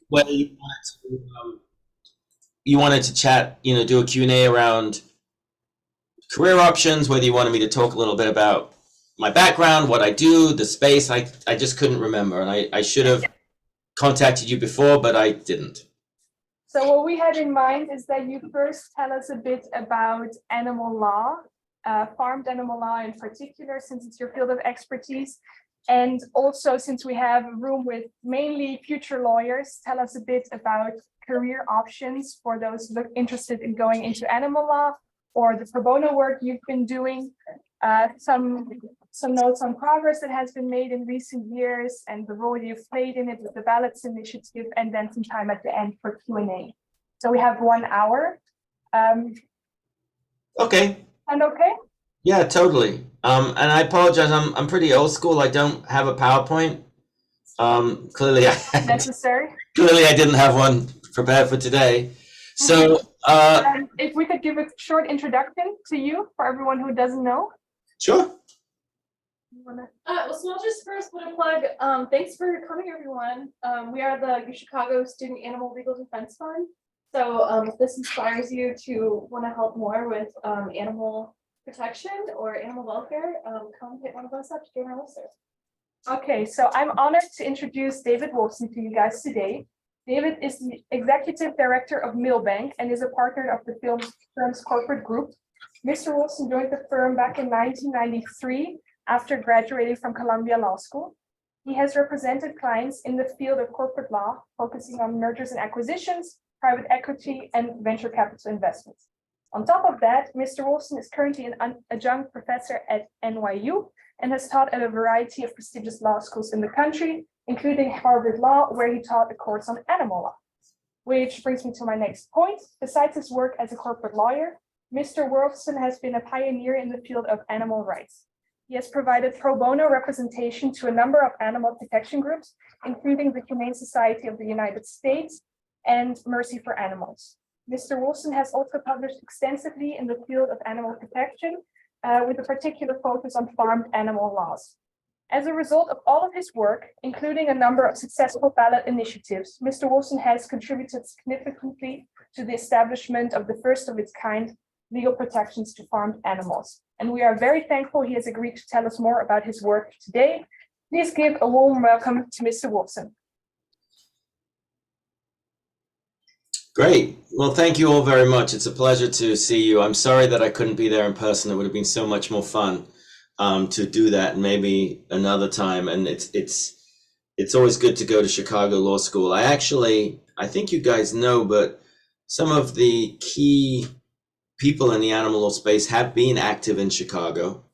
whether you wanted to chat, do a Q&A around career options, whether you wanted me to talk a little bit about my background, what I do, the space. I just couldn't remember, and I should have contacted you before, but I didn't. So what we had in mind is that you first tell us a bit about animal law, farmed animal law in particular, since it's your field of expertise. And also, since we have a room with mainly future lawyers, tell us a bit about career options for those interested in going into animal law or the pro bono work you've been doing. Some notes on progress that has been made in recent years and the role you've played in it with the ballots initiative, and then some time at the end for Q&A. So we have 1 hour. Okay. And okay? Yeah, totally. And I apologize. I'm pretty old school. I don't have a PowerPoint. Clearly, Necessary. Clearly I didn't have one prepared for today. So, if we could give a short introduction to you for everyone who doesn't know. Sure. Well, so I'll just first put a plug. Thanks for coming, everyone. We are the Chicago Student Animal Legal Defense Fund. So if this inspires you to want to help more with animal protection or animal welfare, come hit one of us up to join our listserv. Okay, so I'm honored to introduce David Wolfson to you guys today. David is the executive director of Milbank and is a partner of the firm's corporate group. Mr. Wolfson joined the firm back in 1993 after graduating from Columbia Law School. He has represented clients in the field of corporate law, focusing on mergers and acquisitions, private equity, and venture capital investments. On top of that, Mr. Wolfson is currently an adjunct professor at NYU and has taught at a variety of prestigious law schools in the country, including Harvard Law, where he taught a course on animal law. Which brings me to my next point. Besides his work as a corporate lawyer, Mr. Wolfson has been a pioneer in the field of animal rights. He has provided pro bono representation to a number of animal protection groups, including the Humane Society of the United States and Mercy for Animals. Mr. Wolfson has also published extensively in the field of animal protection, with a particular focus on farmed animal laws. As a result of all of his work, including a number of successful ballot initiatives, Mr. Wolfson has contributed significantly to the establishment of the first of its kind legal protections to farmed animals. And we are very thankful he has agreed to tell us more about his work today. Please give a warm welcome to Mr. Wolfson. Great. Well, thank you all very much. It's a pleasure to see you. I'm sorry that I couldn't be there in person. It would have been so much more fun to do that maybe another time. And it's always good to go to Chicago Law School. I think you guys know, but some of the key people in the animal law space have been active in Chicago.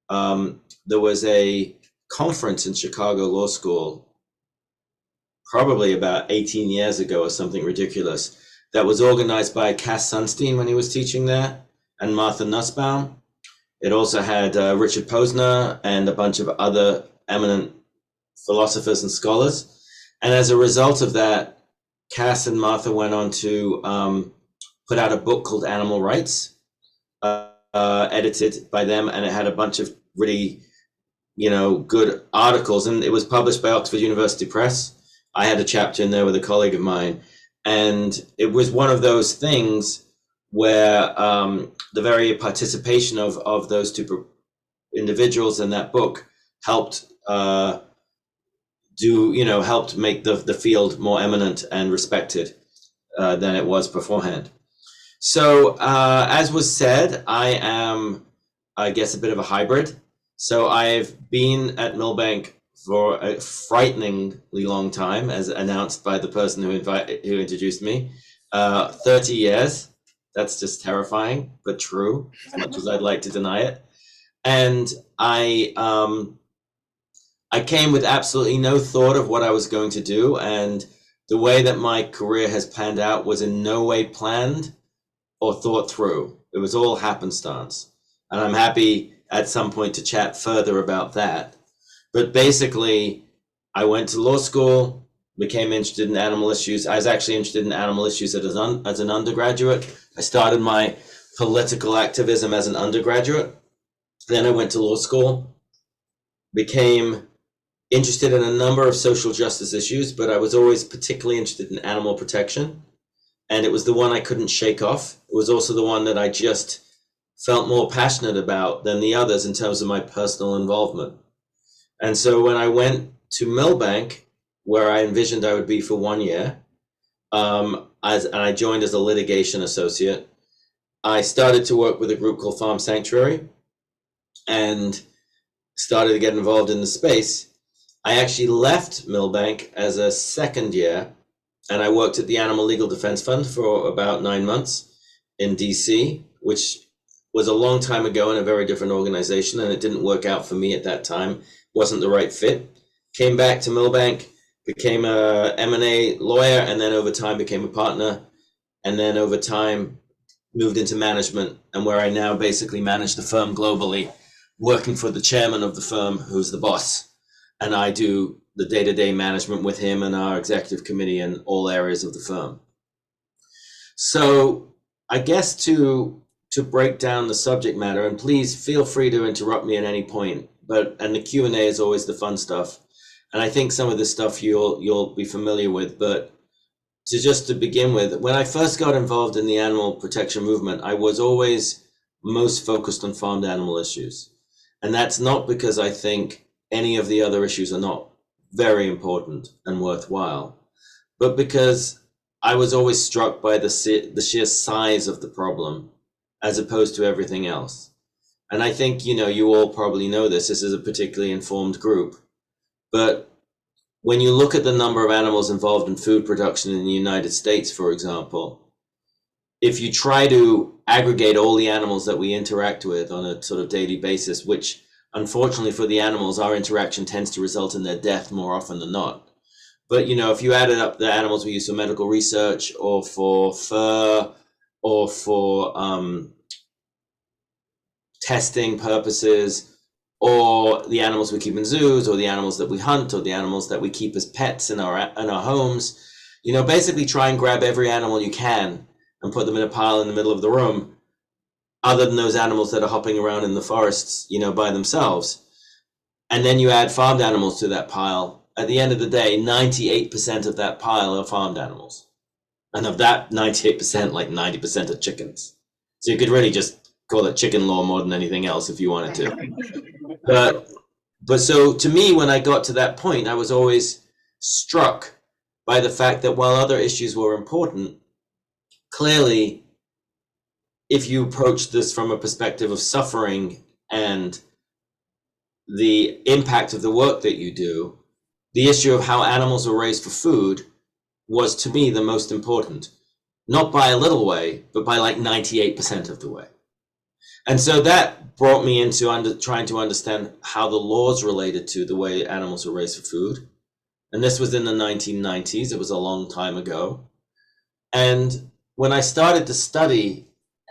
There was a conference in Chicago Law School probably about 18 years ago or something ridiculous that was organized by Cass Sunstein when he was teaching there and Martha Nussbaum. It also had Richard Posner and a bunch of other eminent philosophers and scholars. And as a result of that, Cass and Martha went on to put out a book called Animal Rights, edited by them, and it had a bunch of really, good articles, and it was published by Oxford University Press. I had a chapter in there with a colleague of mine, and it was one of those things where the very participation of those two individuals in that book helped helped make the field more eminent and respected than it was beforehand. So as was said, I am, I guess, a bit of a hybrid. So I've been at Milbank for a frighteningly long time, as announced by the person who introduced me. 30 years. That's just terrifying, but true, as much as I'd like to deny it. And I came with absolutely no thought of what I was going to do, and the way that my career has panned out was in no way planned or thought through. It was all happenstance. And I'm happy at some point to chat further about that. But basically, I went to law school, became interested in animal issues. I was actually interested in animal issues as an undergraduate. I started my political activism as an undergraduate. Then I went to law school, became interested in a number of social justice issues, but I was always particularly interested in animal protection. And it was the one I couldn't shake off. It was also the one that I just felt more passionate about than the others in terms of my personal involvement. And so when I went to Millbank, where I envisioned I would be for 1 year, and I joined as a litigation associate, I started to work with a group called Farm Sanctuary and started to get involved in the space. I actually left Millbank as a second year, and I worked at the Animal Legal Defense Fund for about 9 months in DC, which was a long time ago in a very different organization, and it didn't work out for me at that time. Wasn't the right fit. Came back to Millbank, became a M&A lawyer, and then over time became a partner, and then over time moved into management, and where I now basically manage the firm globally, working for the chairman of the firm, who's the boss. And I do the day-to-day management with him and our executive committee in all areas of the firm. So I guess to break down the subject matter, and please feel free to interrupt me at any point, and the Q&A is always the fun stuff. And I think some of this stuff you'll be familiar with, but to begin with, when I first got involved in the animal protection movement, I was always most focused on farmed animal issues. And that's not because I think any of the other issues are not very important and worthwhile, but because I was always struck by the sheer size of the problem as opposed to everything else. And I think, you all probably know this is a particularly informed group, but when you look at the number of animals involved in food production in the United States, for example, if you try to aggregate all the animals that we interact with on a sort of daily basis, which unfortunately for the animals, our interaction tends to result in their death more often than not. But, if you added up the animals we use for medical research or for fur or for testing purposes, or the animals we keep in zoos, or the animals that we hunt, or the animals that we keep as pets in our homes, basically try and grab every animal you can and put them in a pile in the middle of the room, other than those animals that are hopping around in the forests, by themselves. And then you add farmed animals to that pile. At the end of the day, 98% of that pile are farmed animals. And of that 98%, like 90% are chickens. So you could really just call it chicken law more than anything else if you wanted to. But so to me, when I got to that point, I was always struck by the fact that while other issues were important, clearly, if you approach this from a perspective of suffering and the impact of the work that you do, the issue of how animals were raised for food was to me the most important, not by a little way, but by like 98% of the way. And so that brought me into trying to understand how the laws related to the way animals were raised for food. And this was in the 1990s. It was a long time ago. And when I started to study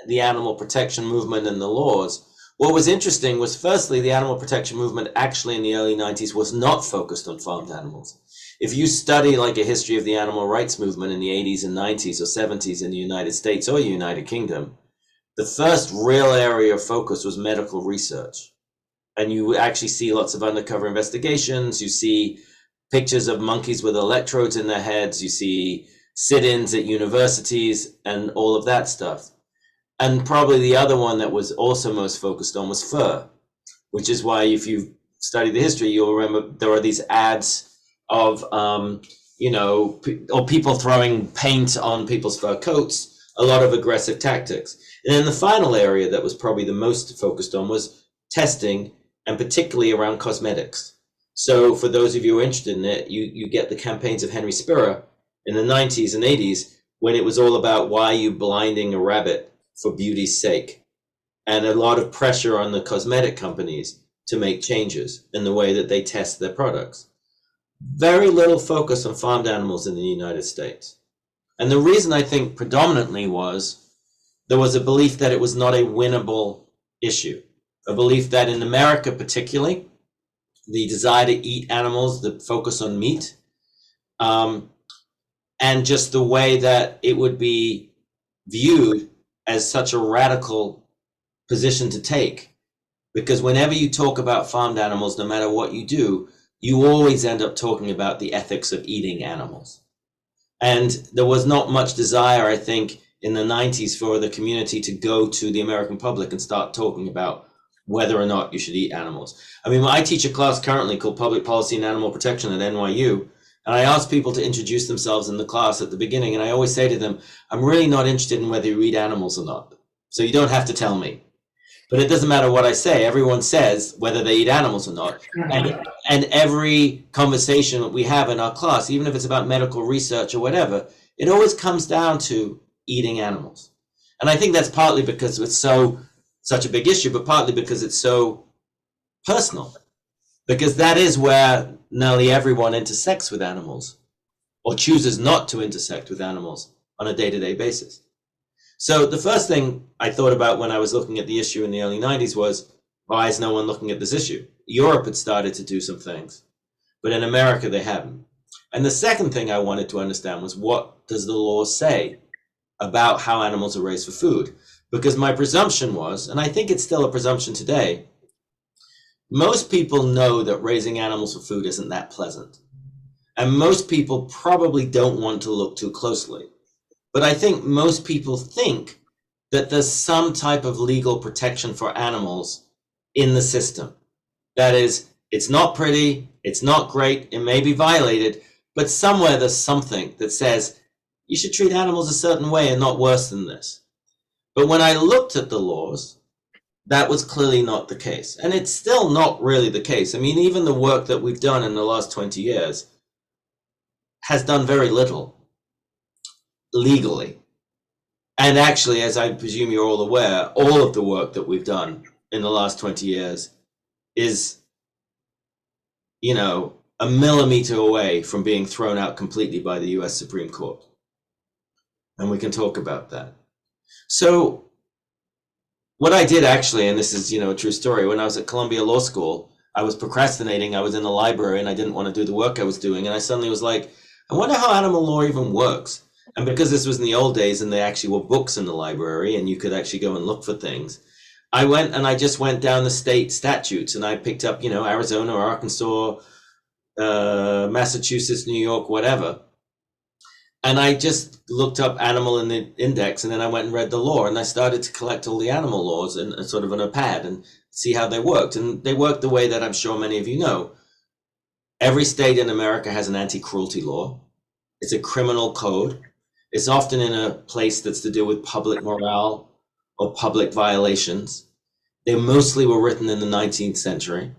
the animal protection movement and the laws, what was interesting was, firstly, the animal protection movement actually in the early 90s was not focused on farmed animals. If you study like a history of the animal rights movement in the 80s and 90s or 70s in the United States or United Kingdom, the first real area of focus was medical research. And you actually see lots of undercover investigations. You see pictures of monkeys with electrodes in their heads. You see sit-ins at universities and all of that stuff. And probably the other one that was also most focused on was fur, which is why if you study the history, you'll remember there are these ads of, or people throwing paint on people's fur coats, a lot of aggressive tactics. And then the final area that was probably the most focused on was testing, and particularly around cosmetics. So for those of you who are interested in it, you get the campaigns of Henry Spira in the 90s and 80s, when it was all about why are you blinding a rabbit for beauty's sake, and a lot of pressure on the cosmetic companies to make changes in the way that they test their products. Very little focus on farmed animals in the United States. And the reason I think predominantly was there was a belief that it was not a winnable issue, a belief that in America particularly, the desire to eat animals, the focus on meat, and just the way that it would be viewed as such a radical position to take. Because whenever you talk about farmed animals, no matter what you do, you always end up talking about the ethics of eating animals. And there was not much desire, I think, in the 90s for the community to go to the American public and start talking about whether or not you should eat animals. I mean, I teach a class currently called Public Policy and Animal Protection at NYU, and I ask people to introduce themselves in the class at the beginning, and I always say to them, I'm really not interested in whether you eat animals or not, so you don't have to tell me. But it doesn't matter what I say, everyone says whether they eat animals or not. And every conversation that we have in our class, even if it's about medical research or whatever, it always comes down to eating animals. And I think that's partly because it's such a big issue, but partly because it's so personal. Because that is where nearly everyone intersects with animals, or chooses not to intersect with animals on a day-to-day basis. So the first thing I thought about when I was looking at the issue in the early 90s was, why is no one looking at this issue? Europe had started to do some things, but in America they hadn't. And the second thing I wanted to understand was, what does the law say about how animals are raised for food? Because my presumption was, and I think it's still a presumption today, most people know that raising animals for food isn't that pleasant. And most people probably don't want to look too closely. But I think most people think that there's some type of legal protection for animals in the system. That is, it's not pretty, it's not great, it may be violated, but somewhere there's something that says you should treat animals a certain way and not worse than this. But when I looked at the laws, that was clearly not the case. And it's still not really the case. I mean, even the work that we've done in the last 20 years has done very little legally. And actually, as I presume you're all aware, all of the work that we've done in the last 20 years is, you know, a millimeter away from being thrown out completely by the US Supreme Court. And we can talk about that. So what I did actually, and this is, you know, a true story, when I was at Columbia Law School, I was procrastinating. I was in the library and I didn't want to do the work I was doing. And I suddenly was like, I wonder how animal law even works. And because this was in the old days and there actually were books in the library and you could actually go and look for things, I went and I just went down the state statutes and I picked up, you know, Arizona or Arkansas, Massachusetts, New York, whatever. And I just looked up animal in the index, and then I went and read the law, and I started to collect all the animal laws in sort of on a pad and see how they worked. And they worked the way that I'm sure many of you know. Every state in America has an anti-cruelty law. It's a criminal code. It's often in a place that's to do with public morale or public violations. They mostly were written in the 19th century,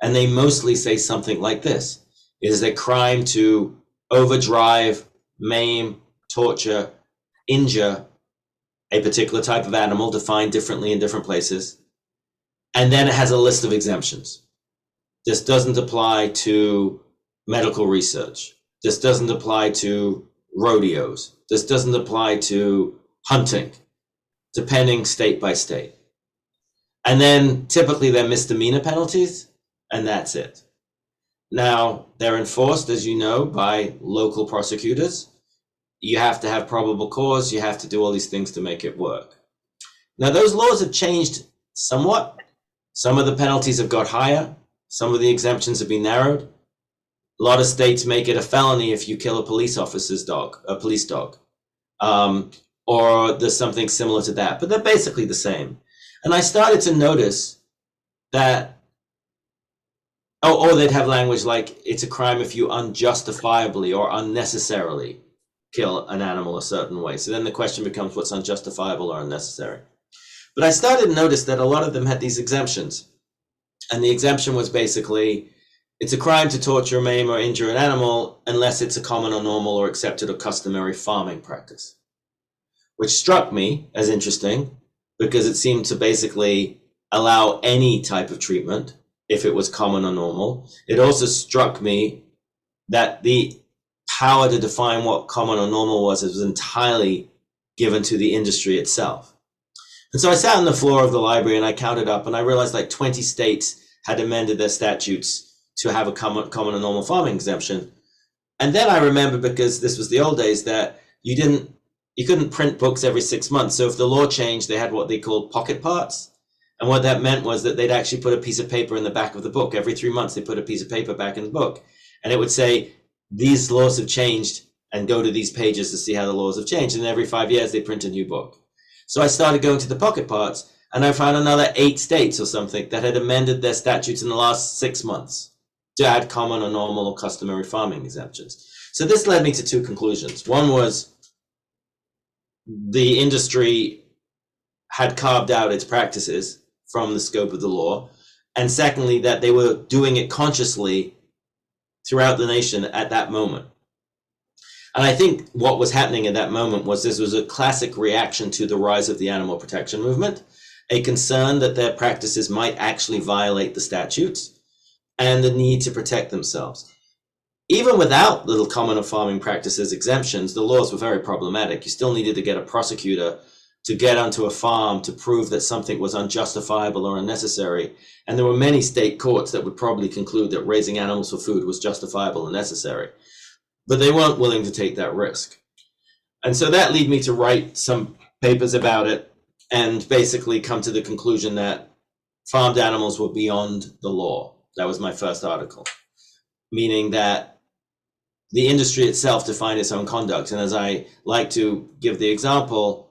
and they mostly say something like this. It is a crime to overdrive, maim, torture, injure a particular type of animal defined differently in different places. And then it has a list of exemptions. This doesn't apply to medical research. This doesn't apply to rodeos. This doesn't apply to hunting, depending state by state. And then typically they're misdemeanor penalties, and that's it. Now, they're enforced, as you know, by local prosecutors. You have to have probable cause. You have to do all these things to make it work. Now, those laws have changed somewhat. Some of the penalties have got higher. Some of the exemptions have been narrowed. A lot of states make it a felony if you kill a police officer's dog, a police dog. Or there's something similar to that, but they're basically the same. And I started to notice that, or they'd have language like, it's a crime if you unjustifiably or unnecessarily kill an animal a certain way. So then the question becomes, what's unjustifiable or unnecessary? But I started to notice that a lot of them had these exemptions. And the exemption was basically, it's a crime to torture, maim, or injure an animal unless it's a common or normal or accepted or customary farming practice. Which struck me as interesting because it seemed to basically allow any type of treatment if it was common or normal. It also struck me that the power to define what common or normal was entirely given to the industry itself. And so I sat on the floor of the library and I counted up and I realized like 20 states had amended their statutes to have a common or normal farming exemption. And then I remember, because this was the old days, that you couldn't print books every 6 months. So if the law changed, they had what they called pocket parts. And what that meant was that they'd actually put a piece of paper in the back of the book. Every 3 months, they put a piece of paper back in the book. And it would say, these laws have changed, and go to these pages to see how the laws have changed. And every 5 years, they print a new book. So I started going to the pocket parts, and I found another 8 states or something that had amended their statutes in the last 6 months to add common or normal or customary farming exemptions. So this led me to 2 conclusions. One was the industry had carved out its practices from the scope of the law. And secondly, that they were doing it consciously throughout the nation at that moment. And I think what was happening at that moment was this was a classic reaction to the rise of the animal protection movement, a concern that their practices might actually violate the statutes, and the need to protect themselves. Even without the common or farming practices exemptions, the laws were very problematic. You still needed to get a prosecutor to get onto a farm to prove that something was unjustifiable or unnecessary. And there were many state courts that would probably conclude that raising animals for food was justifiable and necessary. But they weren't willing to take that risk. And so that led me to write some papers about it and basically come to the conclusion that farmed animals were beyond the law. That was my first article, meaning that the industry itself defined its own conduct. And as I like to give the example,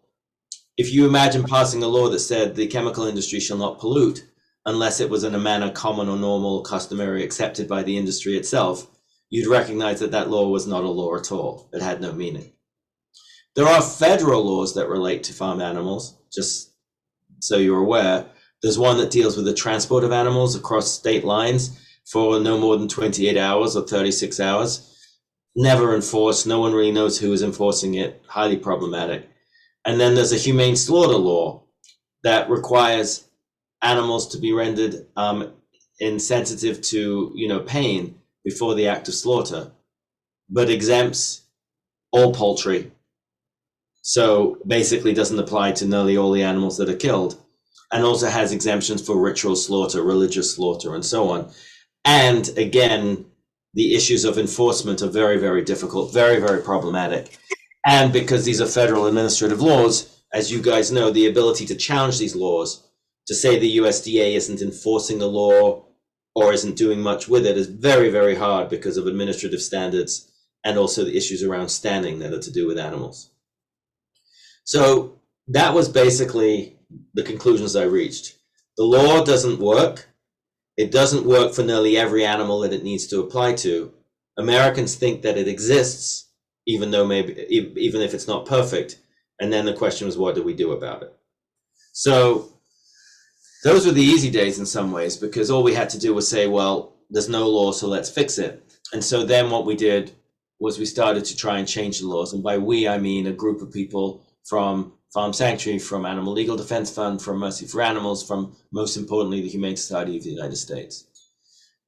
if you imagine passing a law that said the chemical industry shall not pollute unless it was in a manner common or normal, customary, accepted by the industry itself, you'd recognize that that law was not a law at all. It had no meaning. There are federal laws that relate to farm animals, just so you're aware. There's one that deals with the transport of animals across state lines for no more than 28 hours or 36 hours. Never enforced. No one really knows who is enforcing it. Highly problematic. And then there's a humane slaughter law that requires animals to be rendered insensitive to pain before the act of slaughter, but exempts all poultry. So basically doesn't apply to nearly all the animals that are killed, and also has exemptions for ritual slaughter, religious slaughter, and so on. And again, the issues of enforcement are very, very difficult, very, very problematic. And because these are federal administrative laws, as you guys know, the ability to challenge these laws, to say the USDA isn't enforcing the law or isn't doing much with it, is very, very hard because of administrative standards and also the issues around standing that are to do with animals. So that was basically the conclusions I reached. The law doesn't work. It doesn't work for nearly every animal that it needs to apply to. Americans think that it exists, even if it's not perfect. And then the question was, what do we do about it? So those were the easy days in some ways, because all we had to do was say, well, there's no law, so let's fix it. And so then what we did was we started to try and change the laws. And by we, I mean a group of people from Farm Sanctuary, from Animal Legal Defense Fund, from Mercy for Animals, from, most importantly, the Humane Society of the United States.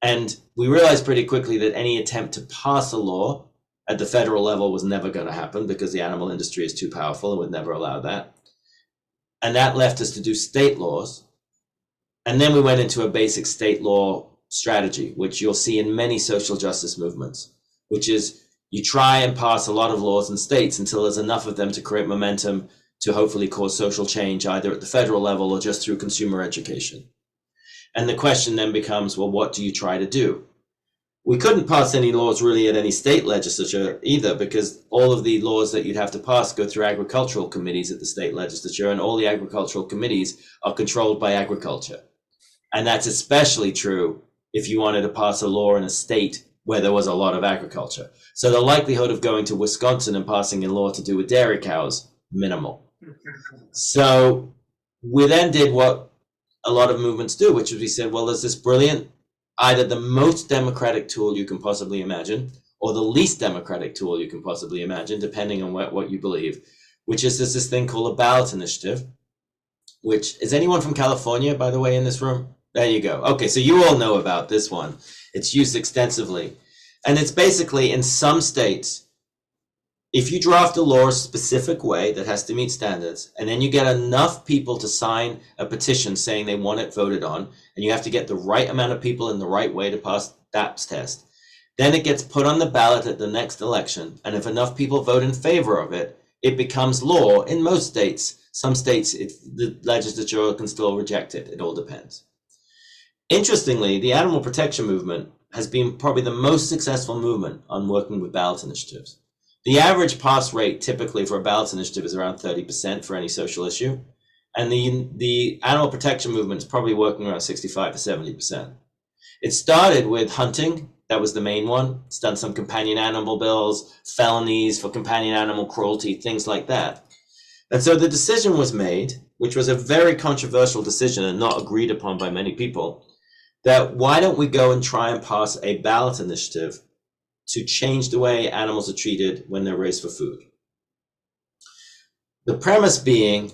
And we realized pretty quickly that any attempt to pass a law at the federal level was never going to happen because the animal industry is too powerful and would never allow that. And that left us to do state laws. And then we went into a basic state law strategy, which you'll see in many social justice movements, which is you try and pass a lot of laws in states until there's enough of them to create momentum to hopefully cause social change, either at the federal level or just through consumer education. And the question then becomes, well, what do you try to do? We couldn't pass any laws really at any state legislature either, because all of the laws that you'd have to pass go through agricultural committees at the state legislature, and all the agricultural committees are controlled by agriculture. And that's especially true if you wanted to pass a law in a state where there was a lot of agriculture. So the likelihood of going to Wisconsin and passing a law to do with dairy cows, minimal. So we then did what a lot of movements do, which is we said, well, there's this brilliant, either the most democratic tool you can possibly imagine, or the least democratic tool you can possibly imagine, depending on what you believe, which is there's this thing called a ballot initiative, which is anyone from California, by the way, in this room? There you go. Okay, so you all know about this one. It's used extensively. And it's basically in some states, if you draft a law a specific way that has to meet standards, and then you get enough people to sign a petition saying they want it voted on, and you have to get the right amount of people in the right way to pass that test, then it gets put on the ballot at the next election. And if enough people vote in favor of it, it becomes law in most states Some states, the legislature can still reject it. It all depends. Interestingly, the animal protection movement has been probably the most successful movement on working with ballot initiatives. The average pass rate typically for a ballot initiative is around 30% for any social issue. And the animal protection movement is probably working around 65 to 70%. It started with hunting. That was the main one. It's done some companion animal bills, felonies for companion animal cruelty, things like that. And so the decision was made, which was a very controversial decision and not agreed upon by many people, that why don't we go and try and pass a ballot initiative to change the way animals are treated when they're raised for food. The premise being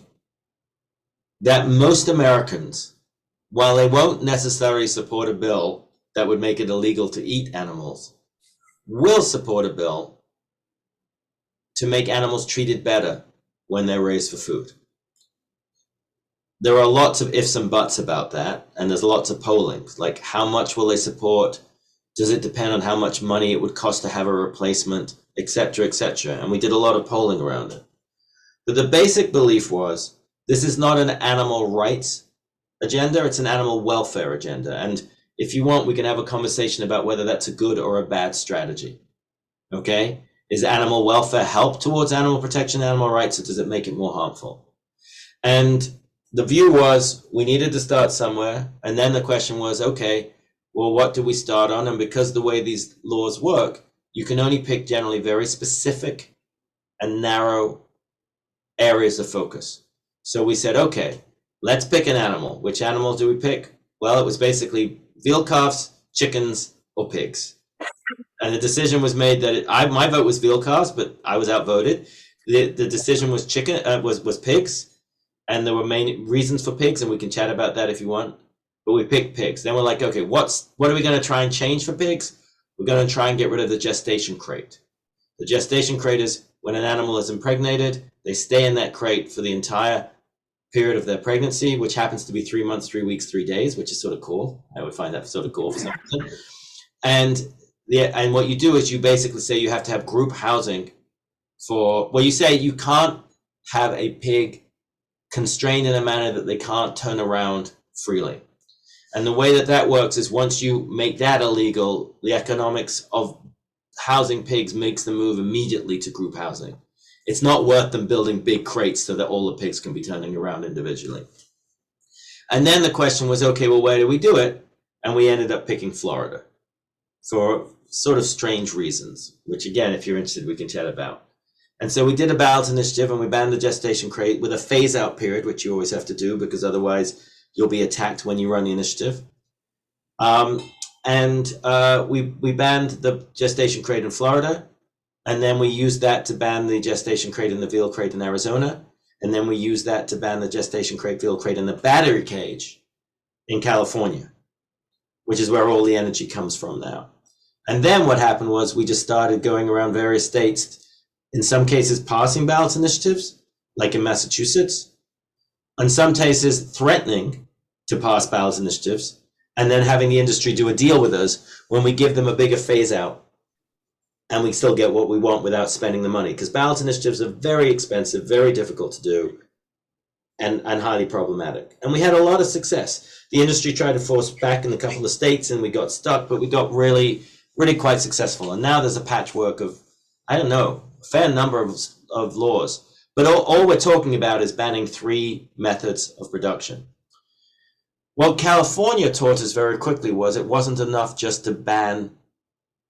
that most Americans, while they won't necessarily support a bill that would make it illegal to eat animals, will support a bill to make animals treated better when they're raised for food. There are lots of ifs and buts about that, and there's lots of polling, like how much will they support? Does it depend on how much money it would cost to have a replacement, etc., etc.? And we did a lot of polling around it. But the basic belief was, this is not an animal rights agenda, it's an animal welfare agenda. And if you want, we can have a conversation about whether that's a good or a bad strategy. Okay? Is animal welfare help towards animal protection, animal rights, or does it make it more harmful? And the view was we needed to start somewhere. And then the question was, okay, well, what do we start on? And because the way these laws work, you can only pick generally very specific and narrow areas of focus. So we said, okay, let's pick an animal. Which animal do we pick? Well, it was basically veal calves, chickens, or pigs. And the decision was made that my vote was veal calves, but I was outvoted. The decision was was pigs, and there were main reasons for pigs, and we can chat about that if you want. But we picked pigs. Then we're like, okay, what are we going to try and change for pigs? We're going to try and get rid of the gestation crate. The gestation crate is when an animal is impregnated, they stay in that crate for the entire period of their pregnancy, which happens to be 3 months, 3 weeks, 3 days, which is sort of cool. I would find that sort of cool for some reason. And what you do is you basically say you have to have group housing you say you can't have a pig constrained in a manner that they can't turn around freely. And the way that works is once you make that illegal, the economics of housing pigs makes the move immediately to group housing. It's not worth them building big crates so that all the pigs can be turning around individually. And then the question was, okay, well, where do we do it? And we ended up picking Florida for sort of strange reasons, which again, if you're interested, we can chat about. And so we did a ballot initiative and we banned the gestation crate with a phase out period, which you always have to do because otherwise you'll be attacked when you run the initiative. We banned the gestation crate in Florida. And then we used that to ban the gestation crate and the veal crate in Arizona. And then we used that to ban the gestation crate, veal crate, and the battery cage in California, which is where all the energy comes from now. And then what happened was we just started going around various states, in some cases passing ballot initiatives, like in Massachusetts, in some cases threatening to pass ballot initiatives, and then having the industry do a deal with us when we give them a bigger phase out and we still get what we want without spending the money. Because ballot initiatives are very expensive, very difficult to do, and highly problematic. And we had a lot of success. The industry tried to force back in a couple of states and we got stuck, but we got really, really quite successful. And now there's a patchwork of, I don't know, a fair number of laws. But all we're talking about is banning 3 methods of production. What California taught us very quickly was it wasn't enough just to ban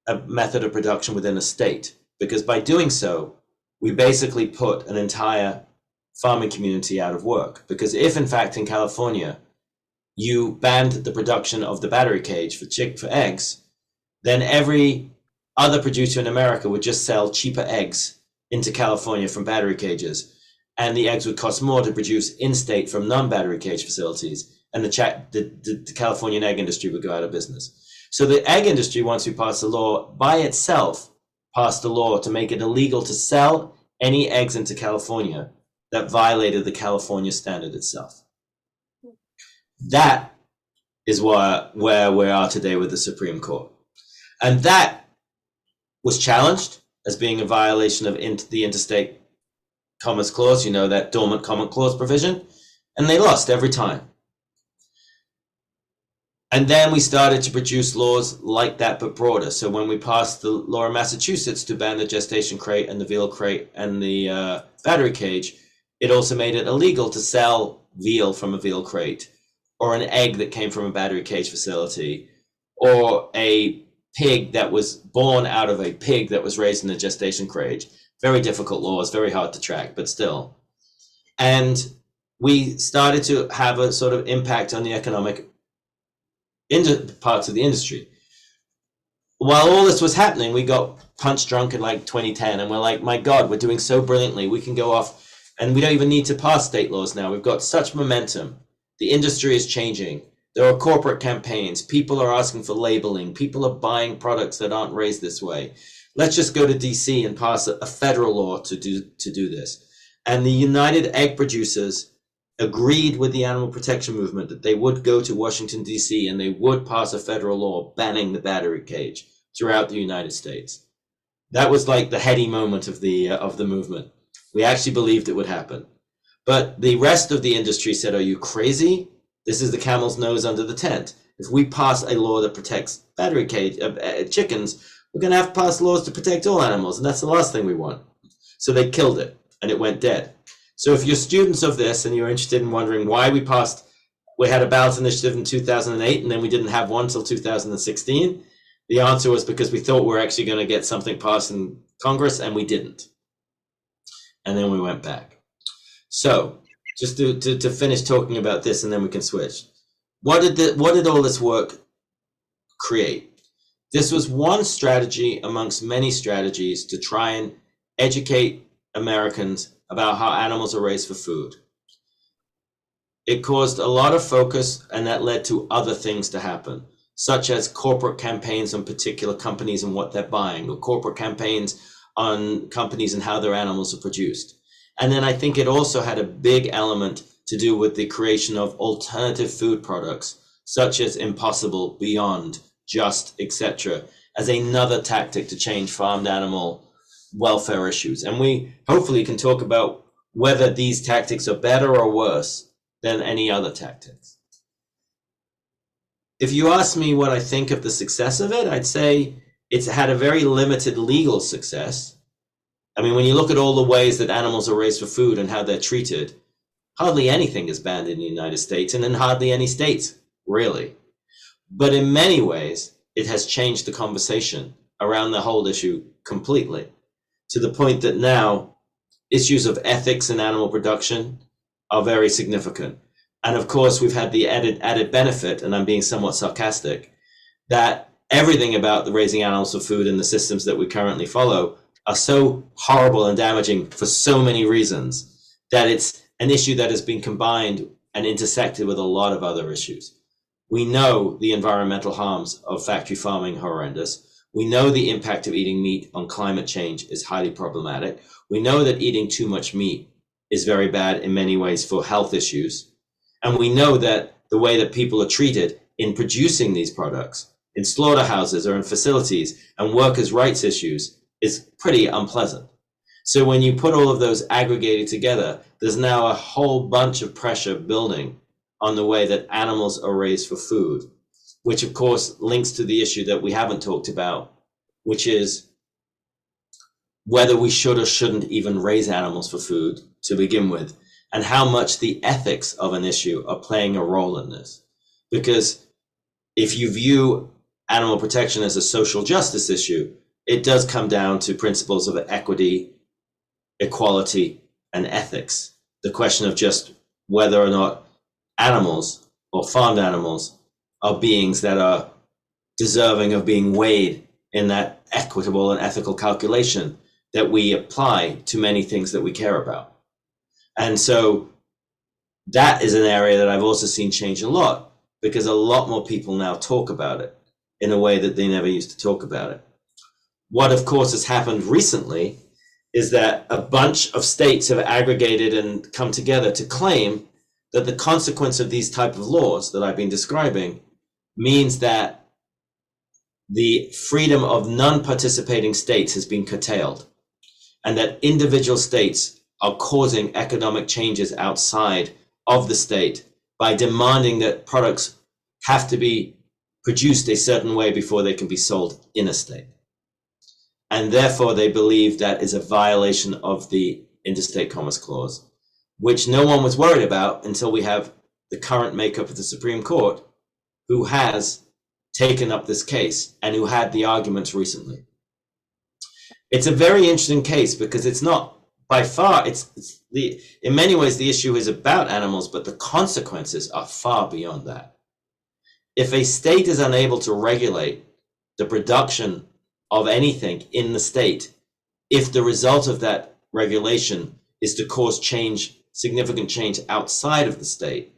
a method of production within a state, because by doing so, we basically put an entire farming community out of work. Because if in fact in California, you banned the production of the battery cage for eggs, then every other producer in America would just sell cheaper eggs into California from battery cages. And the eggs would cost more to produce in-state from non-battery cage facilities. And the Californian egg industry would go out of business. So the egg industry, once we passed the law, by itself passed a law to make it illegal to sell any eggs into California that violated the California standard itself. That is where we are today with the Supreme Court. And that was challenged as being a violation of the interstate Commerce Clause, you know, that dormant Common Clause provision, and they lost every time. And then we started to produce laws like that, but broader. So when we passed the law in Massachusetts to ban the gestation crate and the veal crate and the battery cage, it also made it illegal to sell veal from a veal crate, or an egg that came from a battery cage facility, or a pig that was born out of a pig that was raised in a gestation crate. Very difficult laws, very hard to track, but still. And we started to have a sort of impact on the economic parts of the industry. While all this was happening, we got punch drunk in like 2010, and we're like, my God, we're doing so brilliantly. We can go off, and we don't even need to pass state laws now. We've got such momentum. The industry is changing. There are corporate campaigns. People are asking for labeling. People are buying products that aren't raised this way. Let's just go to DC and pass a federal law to do this. And the United Egg Producers agreed with the animal protection movement that they would go to Washington, D.C., and they would pass a federal law banning the battery cage throughout the United States. That was like the heady moment of the movement. We actually believed it would happen. But the rest of the industry said, are you crazy? This is the camel's nose under the tent. If we pass a law that protects battery cage chickens, we're going to have to pass laws to protect all animals, and that's the last thing we want. So they killed it, and it went dead. So if you're students of this and you're interested in wondering why we had a ballot initiative in 2008 and then we didn't have one till 2016, the answer was because we thought we were actually going to get something passed in Congress, and we didn't. And then we went back. So just to finish talking about this, and then we can switch. What did all this work create? This was one strategy amongst many strategies to try and educate Americans about how animals are raised for food. It caused a lot of focus, and that led to other things to happen, such as corporate campaigns on particular companies and what they're buying, or corporate campaigns on companies and how their animals are produced. And then I think it also had a big element to do with the creation of alternative food products, such as Impossible, Beyond, Just, etc., as another tactic to change farmed animal welfare issues. And we hopefully can talk about whether these tactics are better or worse than any other tactics. If you ask me what I think of the success of it, I'd say it's had a very limited legal success. I mean, when you look at all the ways that animals are raised for food and how they're treated, hardly anything is banned in the United States, and in hardly any states, really. But in many ways, it has changed the conversation around the whole issue completely, to the point that now issues of ethics in animal production are very significant. And of course, we've had the added benefit, and I'm being somewhat sarcastic, that everything about the raising animals for food and the systems that we currently follow are so horrible and damaging for so many reasons that it's an issue that has been combined and intersected with a lot of other issues. We know the environmental harms of factory farming are horrendous. We know the impact of eating meat on climate change is highly problematic. We know that eating too much meat is very bad in many ways for health issues. And we know that the way that people are treated in producing these products, in slaughterhouses or in facilities, and workers' rights issues is pretty unpleasant. So when you put all of those aggregated together, there's now a whole bunch of pressure building on the way that animals are raised for food, which of course links to the issue that we haven't talked about, which is whether we should or shouldn't even raise animals for food to begin with, and how much the ethics of an issue are playing a role in this. Because if you view animal protection as a social justice issue, it does come down to principles of equity, equality, and ethics. The question of just whether or not animals or farmed animals are beings that are deserving of being weighed in that equitable and ethical calculation that we apply to many things that we care about. And so that is an area that I've also seen change a lot, because a lot more people now talk about it in a way that they never used to talk about it. What, of course, has happened recently is that a bunch of states have aggregated and come together to claim that the consequence of these type of laws that I've been describing means that the freedom of non-participating states has been curtailed, and that individual states are causing economic changes outside of the state by demanding that products have to be produced a certain way before they can be sold in a state. And therefore, they believe that is a violation of the Interstate Commerce Clause, which no one was worried about until we have the current makeup of the Supreme Court, who has taken up this case and who had the arguments recently. It's a very interesting case because it's not by far, in many ways, the issue is about animals, but the consequences are far beyond that. If a state is unable to regulate the production of anything in the state, if the result of that regulation is to cause change, significant change outside of the state,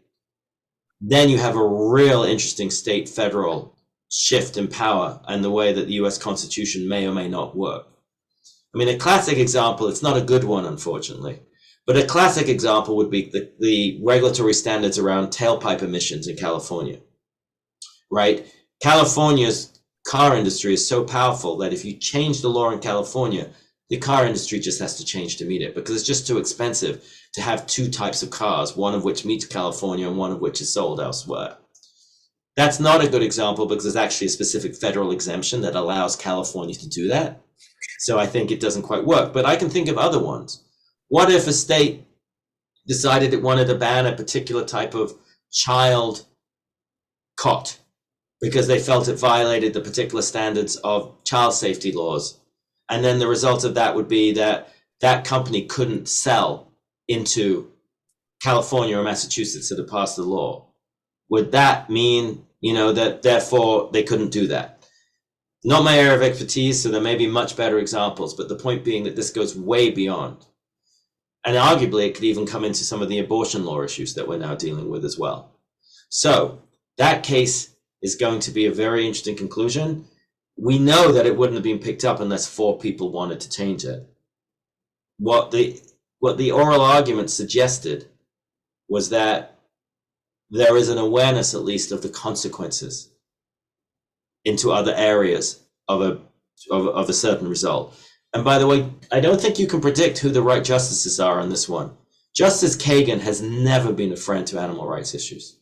then you have a real interesting state federal shift in power and the way that the US Constitution may or may not work. I mean, a classic example, it's not a good one, unfortunately, but a classic example would be the regulatory standards around tailpipe emissions in California, right? California's car industry is so powerful that if you change the law in California, the car industry just has to change to meet it because it's just too expensive to have two types of cars, one of which meets California and one of which is sold elsewhere. That's not a good example because there's actually a specific federal exemption that allows California to do that. So I think it doesn't quite work, but I can think of other ones. What if a state decided it wanted to ban a particular type of child cot because they felt it violated the particular standards of child safety laws? And then the result of that would be that that company couldn't sell into California or Massachusetts that had passed the law. Would that mean, that therefore they couldn't do that? Not my area of expertise, so there may be much better examples, but the point being that this goes way beyond. And arguably, it could even come into some of the abortion law issues that we're now dealing with as well. So that case is going to be a very interesting conclusion. We know that it wouldn't have been picked up unless 4 people wanted to change it. What the oral argument suggested was that there is an awareness, at least, of the consequences into other areas of a certain result. And by the way, I don't think you can predict who the right justices are on this one. Justice Kagan has never been a friend to animal rights issues,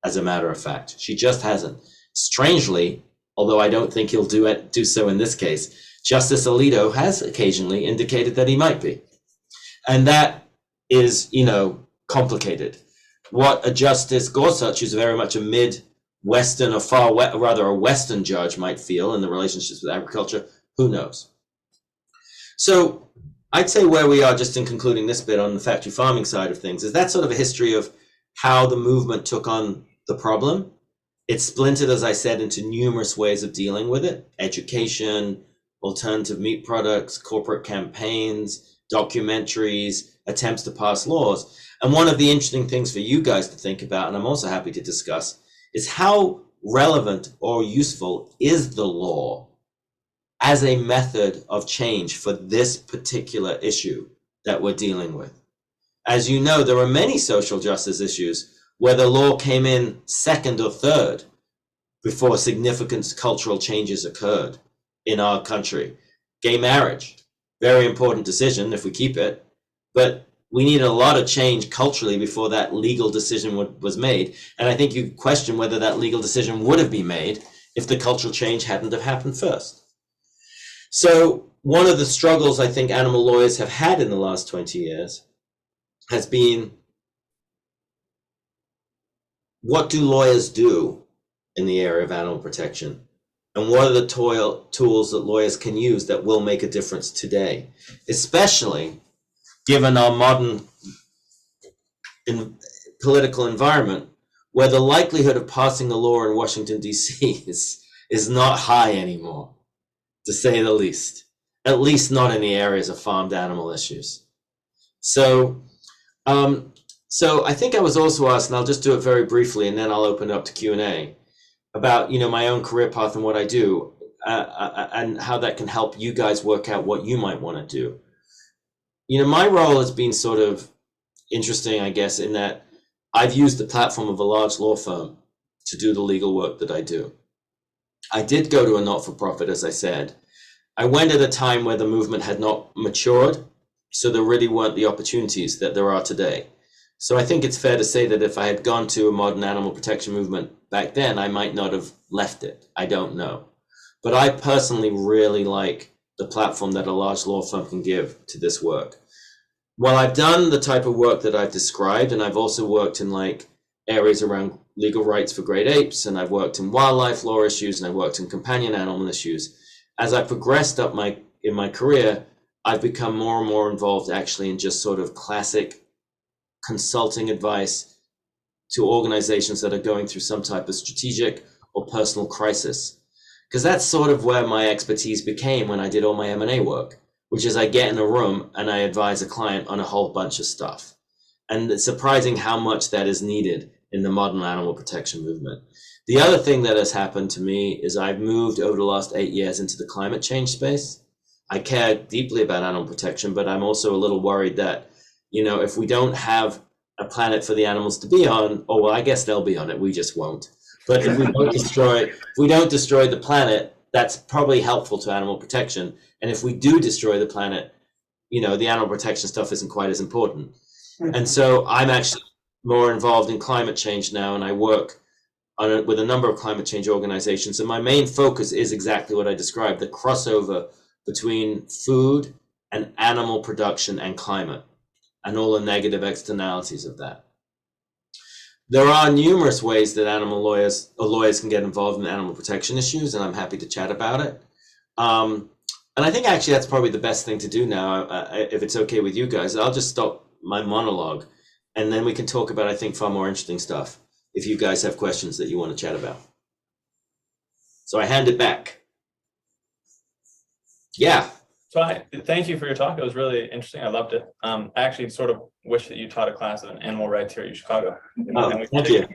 as a matter of fact. She just hasn't. Strangely, although I don't think he'll do so in this case, Justice Alito has occasionally indicated that he might be. And that is, complicated. What a Justice Gorsuch, who's very much a mid-Western or rather a Western judge might feel in the relationships with agriculture, who knows? So I'd say where we are, just in concluding this bit on the factory farming side of things, is that sort of a history of how the movement took on the problem. It's splintered, as I said, into numerous ways of dealing with it: education, alternative meat products, corporate campaigns, documentaries, attempts to pass laws. And one of the interesting things for you guys to think about, and I'm also happy to discuss, is how relevant or useful is the law as a method of change for this particular issue that we're dealing with. As you know, there are many social justice issues where the law came in second or third before significant cultural changes occurred in our country. Gay marriage, very important decision if we keep it, but we need a lot of change culturally before that legal decision was made. And I think you question whether that legal decision would have been made if the cultural change hadn't have happened first. So one of the struggles I think animal lawyers have had in the last 20 years has been, what do lawyers do in the area of animal protection? And what are the tools that lawyers can use that will make a difference today, especially given our modern political environment, where the likelihood of passing a law in Washington, D.C. is not high anymore, to say the least, at least not in the areas of farmed animal issues. So I think I was also asked, and I'll just do it very briefly, and then I'll open it up to Q&A, about my own career path and what I do, and how that can help you guys work out what you might want to do. My role has been sort of interesting, I guess, in that I've used the platform of a large law firm to do the legal work that I do. I did go to a not-for-profit, as I said. I went at a time where the movement had not matured So there really weren't the opportunities that there are today. So I think it's fair to say that if I had gone to a modern animal protection movement back then, I might not have left it. I don't know. But I personally really like the platform that a large law firm can give to this work. Well, I've done the type of work that I've described, and I've also worked in like areas around legal rights for great apes, and I've worked in wildlife law issues, and I've worked in companion animal issues. As I progressed up in my career, I've become more and more involved actually in just sort of classic consulting advice to organizations that are going through some type of strategic or personal crisis. Because that's sort of where my expertise became when I did all my M&A work, which is I get in a room and I advise a client on a whole bunch of stuff. And it's surprising how much that is needed in the modern animal protection movement. The other thing that has happened to me is I've moved over the last 8 years into the climate change space. I care deeply about animal protection, but I'm also a little worried that, you know, if we don't have a planet for the animals to be on, or well, I guess they'll be on it, we just won't. But if we don't destroy the planet, that's probably helpful to animal protection. And if we do destroy the planet, you know, the animal protection stuff isn't quite as important. And so I'm actually more involved in climate change now, and I work with a number of climate change organizations. And my main focus is exactly what I described, the crossover between food and animal production and climate, and all the negative externalities of that. There are numerous ways that animal lawyers can get involved in animal protection issues, and I'm happy to chat about it. And I think actually that's probably the best thing to do now, if it's okay with you guys. I'll just stop my monologue, and then we can talk about, I think, far more interesting stuff if you guys have questions that you want to chat about. So I hand it back. Yeah. So thank you for your talk. It was really interesting. I loved it. I actually sort of wish that you taught a class on animal rights here at Chicago. Oh, thank you.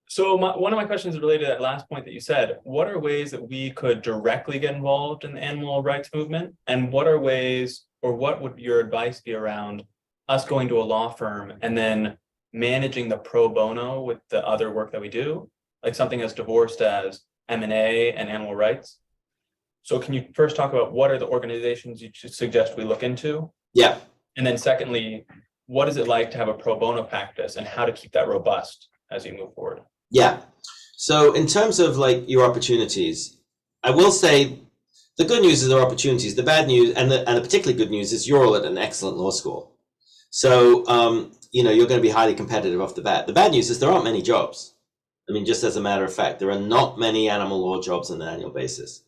So one of my questions is related to that last point that you said. What are ways that we could directly get involved in the animal rights movement? And what are ways, or what would your advice be around us going to a law firm and then managing the pro bono with the other work that we do, like something as divorced as M&A and animal rights? So can you first talk about what are the organizations you suggest we look into? Yeah. And then secondly, what is it like to have a pro bono practice and how to keep that robust as you move forward? Yeah. So in terms of like your opportunities, I will say the good news is there are opportunities. The bad news, and the particularly good news, is you're all at an excellent law school. So, you know, you're going to be highly competitive off the bat. The bad news is there aren't many jobs. I mean, just as a matter of fact, there are not many animal law jobs on an annual basis.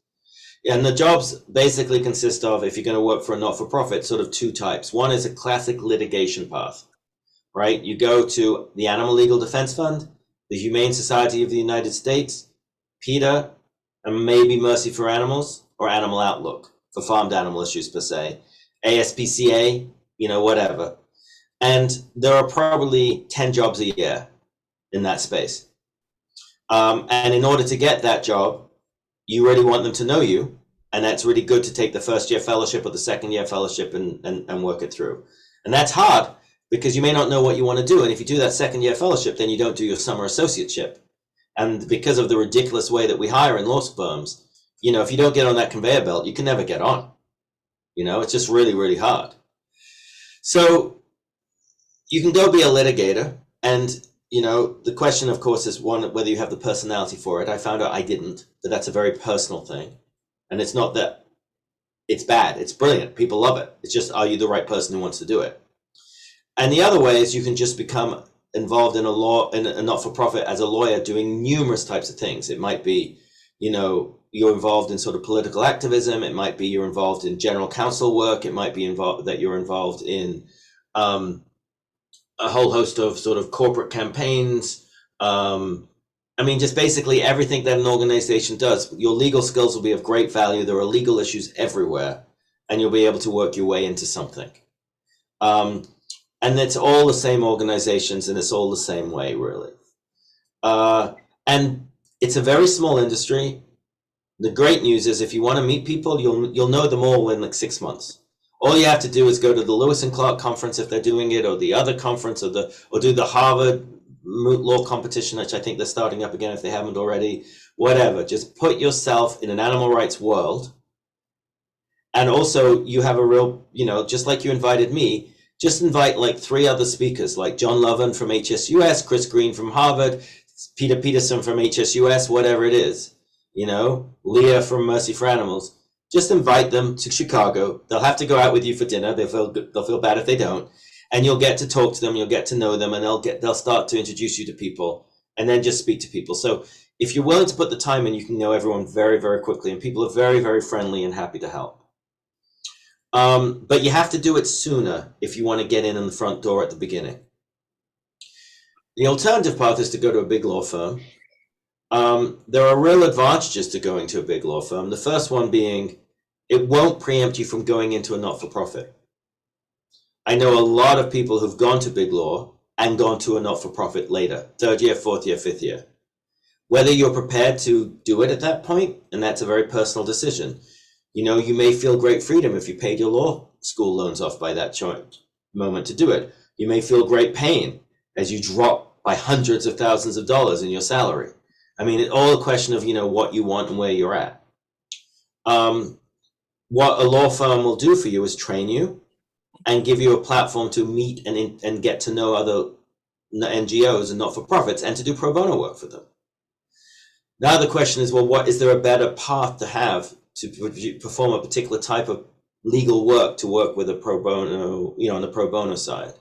And the jobs basically consist of, if you're going to work for a not-for-profit, sort of two types. One is a classic litigation path, right? You go to the Animal Legal Defense Fund, the Humane Society of the United States, PETA, and maybe Mercy for Animals, or Animal Outlook for farmed animal issues per se, ASPCA, you know, whatever. And there are probably 10 jobs a year in that space. And in order to get that job, you really want them to know you, and that's really good to take the first year fellowship or the second year fellowship and work it through. And that's hard because you may not know what you want to do. And if you do that second year fellowship, then you don't do your summer associateship. And because of the ridiculous way that we hire in law firms, you know, if you don't get on that conveyor belt, you can never get on. You know, it's just really, really hard. So you can go be a litigator, and you know, the question, of course, is one, whether you have the personality for it. I found out I didn't, but that's a very personal thing. And it's not that it's bad, it's brilliant. People love it. It's just, are you the right person who wants to do it? And the other way is you can just become involved in a not-for-profit as a lawyer doing numerous types of things. It might be, you know, you're involved in sort of political activism. It might be you're involved in general counsel work. It might be that you're involved in a whole host of sort of corporate campaigns. I mean, just basically everything that an organization does. Your legal skills will be of great value. There are legal issues everywhere, and you'll be able to work your way into something. And it's all the same organizations, and it's all the same way, really. And it's a very small industry. The great news is if you want to meet people, you'll know them all in like 6 months. All you have to do is go to the Lewis and Clark conference if they're doing it, or the other conference, or do the Harvard moot law competition, which I think they're starting up again if they haven't already. Whatever. Just put yourself in an animal rights world, And also you have a real, just like you invited me, just invite like 3 other speakers, like John Lovin from HSUS, Chris Green from Harvard, Peter Peterson from HSUS, whatever it is, Leah from Mercy for Animals. Just invite them to Chicago. They'll have to go out with you for dinner. They'll feel bad if they don't. And you'll get to talk to them, you'll get to know them, and they'll start to introduce you to people, and then just speak to people. So if you're willing to put the time in, you can know everyone very, very quickly, and people are very, very friendly and happy to help. But you have to do it sooner if you want to get in the front door at the beginning. The alternative path is to go to a big law firm. There are real advantages to going to a big law firm. The first one being, it won't preempt you from going into a not-for-profit. I know a lot of people who've gone to big law and gone to a not-for-profit later, 3rd year, 4th year, 5th year. Whether you're prepared to do it at that point, and that's a very personal decision. You may feel great freedom if you paid your law school loans off by that moment to do it. You may feel great pain as you drop by hundreds of thousands of dollars in your salary. I mean, it's all a question of, what you want and where you're at. What a law firm will do for you is train you and give you a platform to meet and get to know other NGOs and not-for-profits and to do pro bono work for them. Now the question is, well, is there a better path to have to perform a particular type of legal work to work with a pro bono, on the pro bono side?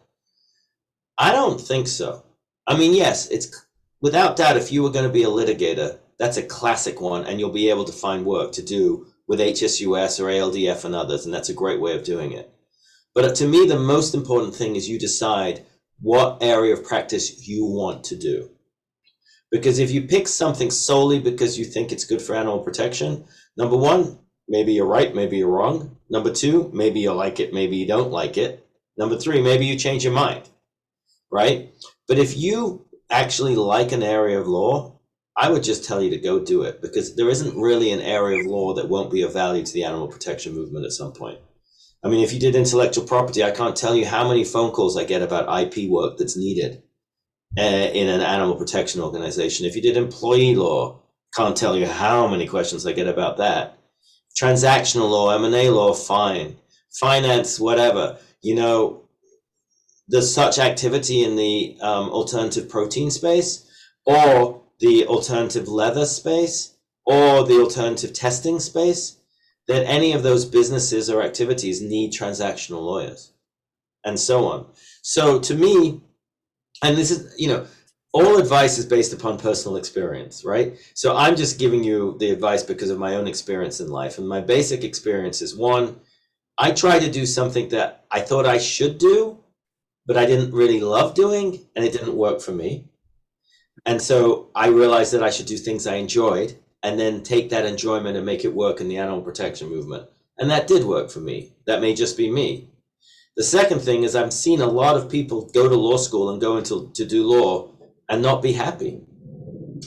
I don't think so. I mean, yes, it's without doubt, if you were going to be a litigator, that's a classic one, and you'll be able to find work to do with HSUS or ALDF and others, and that's a great way of doing it. But to me, the most important thing is you decide what area of practice you want to do. Because if you pick something solely because you think it's good for animal protection, number one, maybe you're right, maybe you're wrong. Number two, maybe you like it, maybe you don't like it. Number three, maybe you change your mind, right? But if you actually like an area of law, I would just tell you to go do it, because there isn't really an area of law that won't be of value to the animal protection movement at some point. I mean, if you did intellectual property, I can't tell you how many phone calls I get about IP work that's needed in an animal protection organization. If you did employee law, can't tell you how many questions I get about that. Transactional law, M&A law, fine. Finance, whatever. There's such activity in the alternative protein space, or the alternative leather space, or the alternative testing space, that any of those businesses or activities need transactional lawyers, and so on. So to me, and this is, all advice is based upon personal experience, right? So I'm just giving you the advice because of my own experience in life. And my basic experience is, one, I tried to do something that I thought I should do, but I didn't really love doing, and it didn't work for me. And so I realized that I should do things I enjoyed, and then take that enjoyment and make it work in the animal protection movement. And that did work for me. That may just be me. The second thing is, I've seen a lot of people go to law school and go into to do law and not be happy.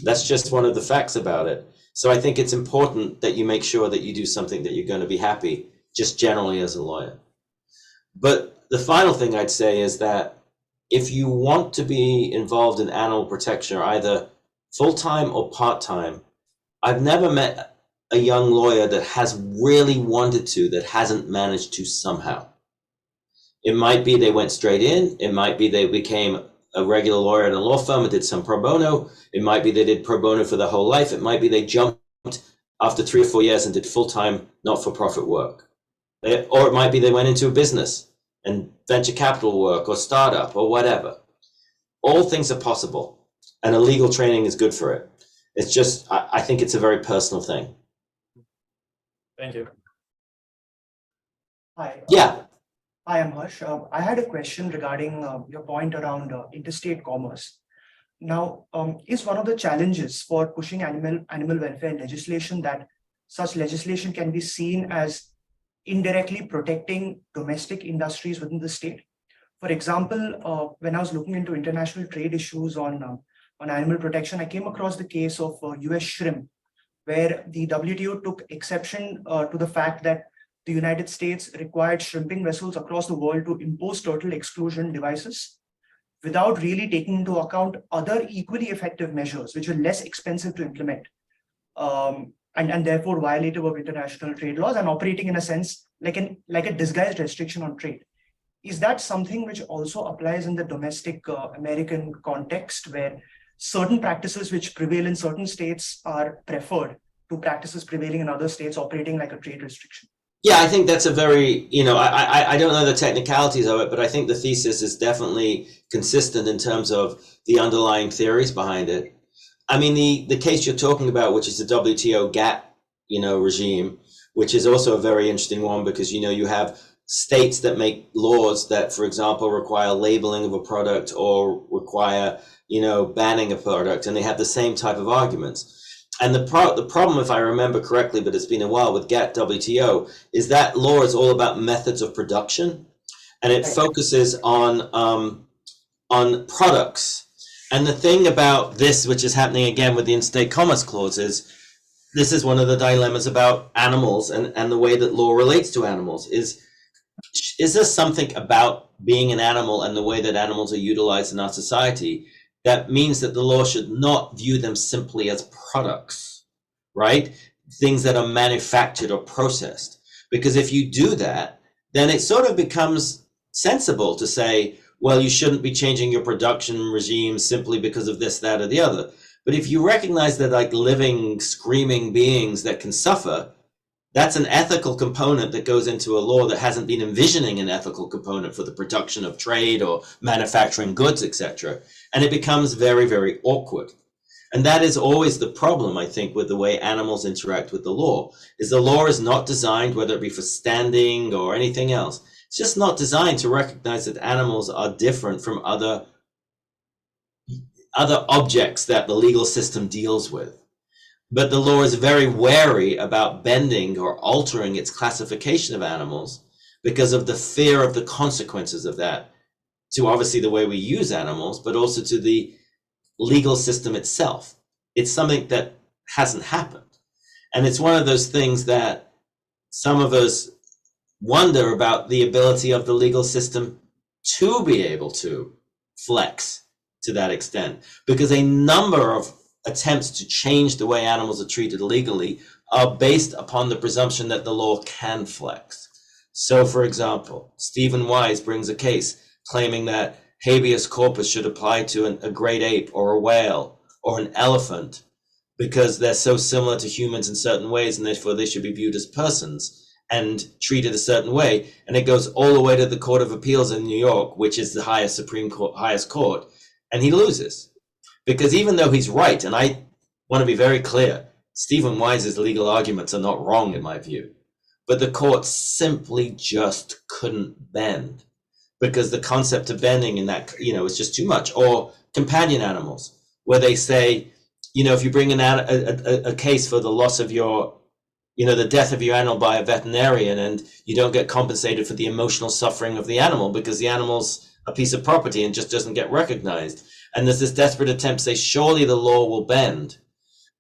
That's just one of the facts about it. So I think it's important that you make sure that you do something that you're going to be happy, just generally as a lawyer. But the final thing I'd say is that if you want to be involved in animal protection, or either full-time or part-time, I've never met a young lawyer that has really wanted to, that hasn't managed to somehow. It might be they went straight in. It might be they became a regular lawyer at a law firm and did some pro bono. It might be they did pro bono for their whole life. It might be they jumped after 3 or 4 years and did full-time not-for-profit work. Or it might be they went into a business and venture capital work or startup or whatever. All things are possible, and a legal training is good for it. It's just, I think it's a very personal thing. Thank you. Hi. Yeah. Hi, I'm Harsh. I had a question regarding your point around interstate commerce. Now, is one of the challenges for pushing animal welfare legislation that such legislation can be seen as indirectly protecting domestic industries within the state? For example, when I was looking into international trade issues on animal protection, I came across the case of US shrimp, where the WTO took exception to the fact that the United States required shrimping vessels across the world to impose turtle exclusion devices without really taking into account other equally effective measures, which are less expensive to implement, and therefore violative of international trade laws and operating in a sense like a disguised restriction on trade. Is that something which also applies in the domestic American context, where certain practices which prevail in certain states are preferred to practices prevailing in other states, operating like a trade restriction? Yeah, I think that's a very, I don't know the technicalities of it, but I think the thesis is definitely consistent in terms of the underlying theories behind it. I mean, the case you're talking about, which is the WTO GATT, regime, which is also a very interesting one because, you have states that make laws that, for example, require labeling of a product or require, banning a product, and they have the same type of arguments. And the problem, if I remember correctly, but it's been a while with GATT WTO, is that law is all about methods of production, and it focuses on products. And the thing about this, which is happening again with the interstate commerce clause, is this is one of the dilemmas about animals and the way that law relates to animals. Is there something about being an animal and the way that animals are utilized in our society that means that the law should not view them simply as products, right? Things that are manufactured or processed. Because if you do that, then it sort of becomes sensible to say, well, you shouldn't be changing your production regime simply because of this, that, or the other. But if you recognize that like living, screaming beings that can suffer, that's an ethical component that goes into a law that hasn't been envisioning an ethical component for the production of trade or manufacturing goods, etc. And it becomes very, very awkward. And that is always the problem, I think, with the way animals interact with the law, is the law is not designed, whether it be for standing or anything else, it's just not designed to recognize that animals are different from other objects that the legal system deals with. But the law is very wary about bending or altering its classification of animals because of the fear of the consequences of that, to obviously the way we use animals, but also to the legal system itself. It's something that hasn't happened. And it's one of those things that some of us wonder about the ability of the legal system to be able to flex to that extent, because a number of attempts to change the way animals are treated legally are based upon the presumption that the law can flex. So, for example, Stephen Wise brings a case claiming that habeas corpus should apply to a great ape or a whale or an elephant because they're so similar to humans in certain ways, and therefore they should be viewed as persons and treated a certain way. And it goes all the way to the Court of Appeals in New York, which is the highest Supreme Court, highest court, and he loses. Because even though he's right, and I want to be very clear, Stephen Wise's legal arguments are not wrong in my view, but the court simply just couldn't bend because the concept of bending in that, is just too much. Or companion animals, where they say, if you bring a case for the loss of your, the death of your animal by a veterinarian, and you don't get compensated for the emotional suffering of the animal because the animal's a piece of property and just doesn't get recognized. And there's this desperate attempt to say, surely the law will bend.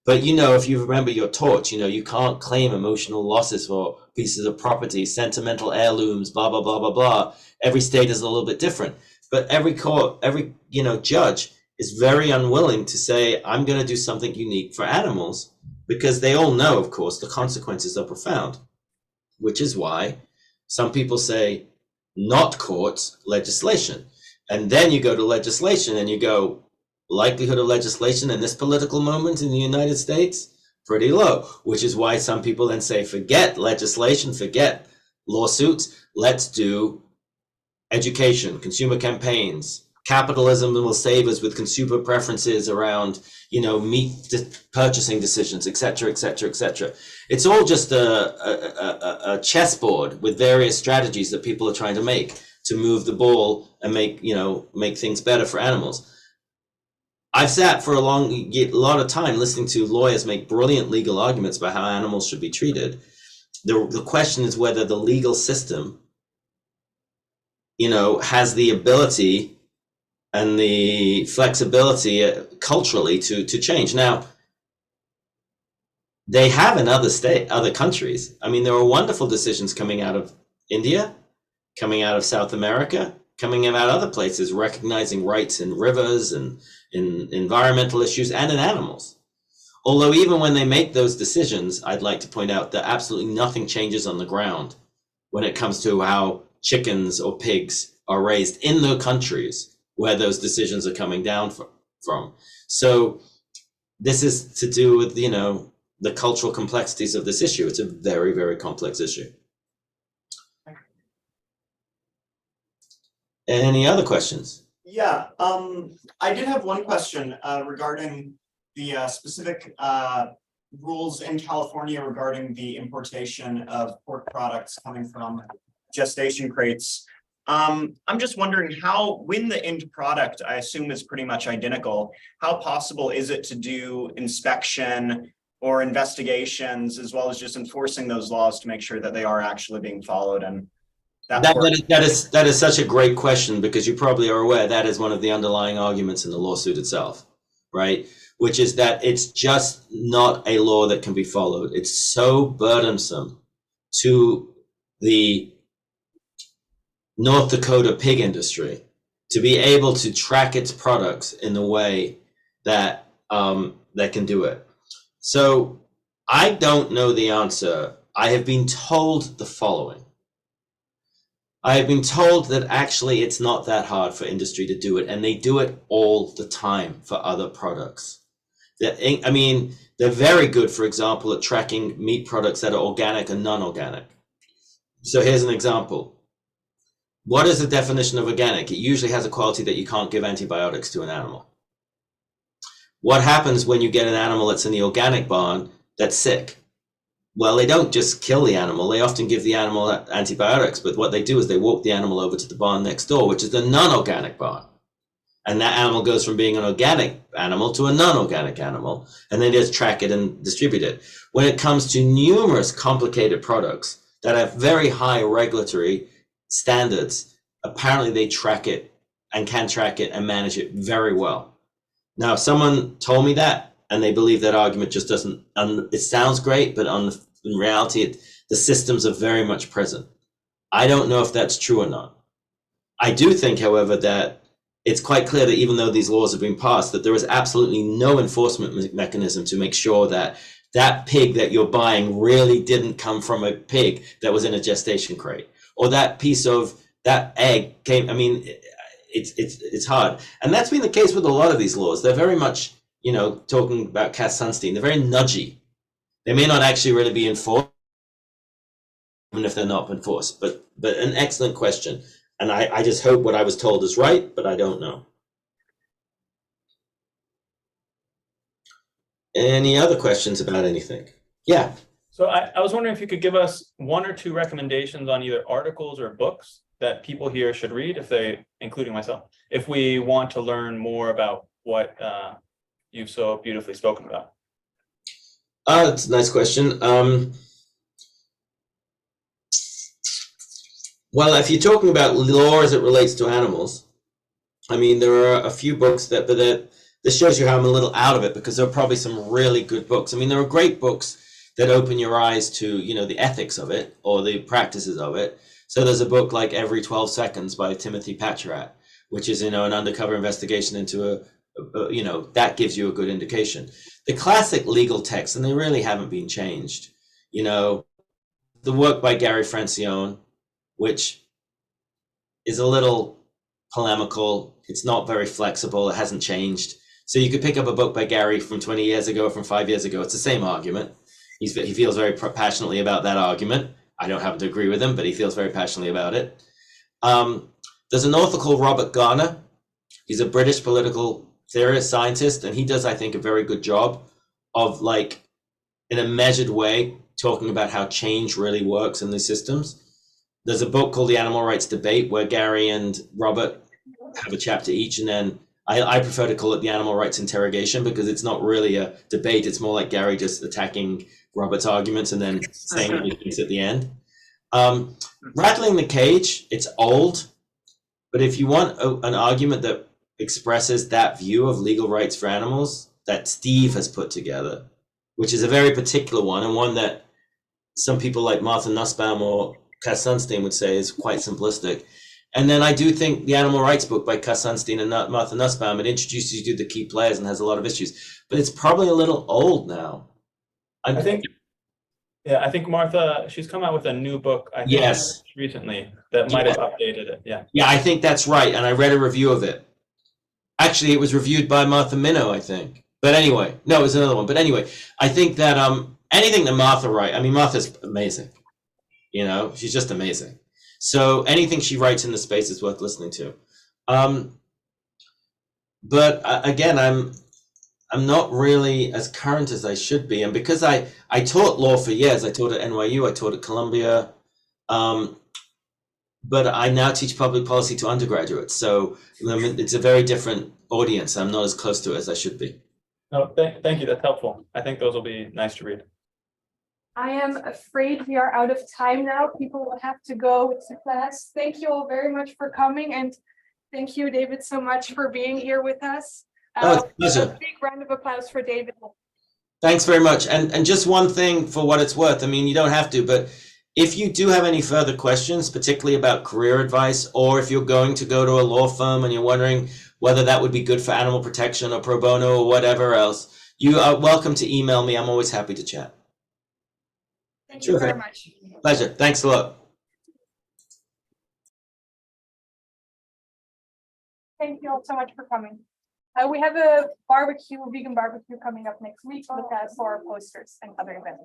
But, if you remember your torch, you can't claim emotional losses for pieces of property, sentimental heirlooms, blah, blah, blah, blah, blah. Every state is a little bit different. But every court, every, judge is very unwilling to say, I'm going to do something unique for animals, because they all know, of course, the consequences are profound, which is why some people say, not courts, legislation. And then you go to legislation and you go, likelihood of legislation in this political moment in the United States, pretty low, which is why some people then say, forget legislation, forget lawsuits, let's do education, consumer campaigns. Capitalism will save us with consumer preferences around, meat purchasing decisions, et cetera, et cetera, et cetera. It's all just a chessboard with various strategies that people are trying to make to move the ball and make things better for animals. I've sat for a lot of time listening to lawyers make brilliant legal arguments about how animals should be treated. The question is whether the legal system, has the ability and the flexibility culturally to change. Now, they have in other countries. I mean, there are wonderful decisions coming out of India, coming out of South America, coming out of other places, recognizing rights in rivers and in environmental issues and in animals. Although even when they make those decisions, I'd like to point out that absolutely nothing changes on the ground when it comes to how chickens or pigs are raised in the countries where those decisions are coming down from. So this is to do with, you know, the cultural complexities of this issue. It's a very, very complex issue. Any other questions? Yeah, I did have one question regarding the specific rules in California regarding the importation of pork products coming from gestation crates. I'm just wondering when the end product, I assume, is pretty much identical, how possible is it to do inspection or investigations, as well as just enforcing those laws to make sure that they are actually being followed? And that is such a great question, because you probably are aware that is one of the underlying arguments in the lawsuit itself, right? Which is that it's just not a law that can be followed. It's so burdensome to the North Dakota pig industry to be able to track its products in the way that that can do it. So I don't know the answer. I have been told the following. I have been told that actually it's not that hard for industry to do it, and they do it all the time for other products. I mean, they're very good, for example, at tracking meat products that are organic and non-organic. So here's an example. What is the definition of organic? It usually has a quality that you can't give antibiotics to an animal. What happens when you get an animal that's in the organic barn that's sick? Well, they don't just kill the animal. They often give the animal antibiotics, but what they do is they walk the animal over to the barn next door, which is the non-organic barn. And that animal goes from being an organic animal to a non-organic animal, and they just track it and distribute it. When it comes to numerous complicated products that have very high regulatory standards, apparently they track it and can track it and manage it very well. Now, if someone told me that and they believe that argument just doesn't, it sounds great, but in reality, the systems are very much present. I don't know if that's true or not. I do think, however, that it's quite clear that even though these laws have been passed, that there is absolutely no enforcement mechanism to make sure that that pig that you're buying really didn't come from a pig that was in a gestation crate, or that piece of that egg came. I mean, it's hard, and that's been the case with a lot of these laws. They're very much, you know, talking about Cass Sunstein, they're very nudgy. They may not actually really be enforced, even if they're not enforced. But an excellent question. And I just hope what I was told is right, but I don't know. Any other questions about anything? Yeah. So I was wondering if you could give us 1 or 2 recommendations on either articles or books that people here should read, if they, including myself, if we want to learn more about what you've so beautifully spoken about. That's a nice question. Well, if you're talking about law as it relates to animals, I mean, there are a few books but this shows you how I'm a little out of it, because there are probably some really good books. I mean, there are great books that open your eyes to, you know, the ethics of it or the practices of it. So there's a book like Every 12 Seconds by Timothy Patcherat, which is, you know, an undercover investigation into you know, that gives you a good indication. The classic legal texts, and they really haven't been changed, you know, the work by Gary Francione, which is a little polemical. It's not very flexible. It hasn't changed. So you could pick up a book by Gary from 20 years ago, from 5 years ago. It's the same argument. He feels very passionately about that argument. I don't happen to agree with him, but he feels very passionately about it. There's an author called Robert Garner. He's a British political theorist, scientist, and he does, I think, a very good job of, like, in a measured way, talking about how change really works in these systems. There's a book called The Animal Rights Debate, where Gary and Robert have a chapter each, and then I prefer to call it The Animal Rights Interrogation, because it's not really a debate. It's more like Gary just attacking Robert's arguments and then saying what he thinks at the end. Rattling the Cage, it's old, but if you want an argument that expresses that view of legal rights for animals that Steve has put together, which is a very particular one, and one that some people like Martha Nussbaum or Cass Sunstein would say is quite simplistic. And then I do think the Animal Rights book by Cass Sunstein and Martha Nussbaum, it introduces you to the key players and has a lot of issues, but it's probably a little old now. I think Yeah, I think Martha, she's come out with a new book, I think, Yes. recently that might have updated it. Yeah. Yeah, I think that's right. And I read a review of it. Actually, it was reviewed by Martha Minow, I think. But anyway, no, it was another one. But anyway, I think that anything that Martha writes, I mean, Martha's amazing. You know, she's just amazing. So anything she writes in the space is worth listening to. But again, I'm not really as current as I should be, and because I taught law for years, I taught at NYU, I taught at Columbia, but I now teach public policy to undergraduates. So it's a very different audience. I'm not as close to it as I should be. No, thank you. That's helpful. I think those will be nice to read. I am afraid we are out of time now. People will have to go to class. Thank you all very much for coming, and thank you, David, so much for being here with us. Oh, it's a pleasure. A big round of applause for David. Thanks very much. And just one thing for what it's worth. I mean, you don't have to, but if you do have any further questions, particularly about career advice, or if you're going to go to a law firm and you're wondering whether that would be good for animal protection or pro bono or whatever else, you are welcome to email me. I'm always happy to chat. Thank you very much. Pleasure. Thanks a lot. Thank you all so much for coming. We have a barbecue, vegan barbecue coming up next week. Look out for posters and other events.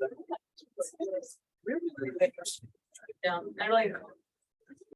I really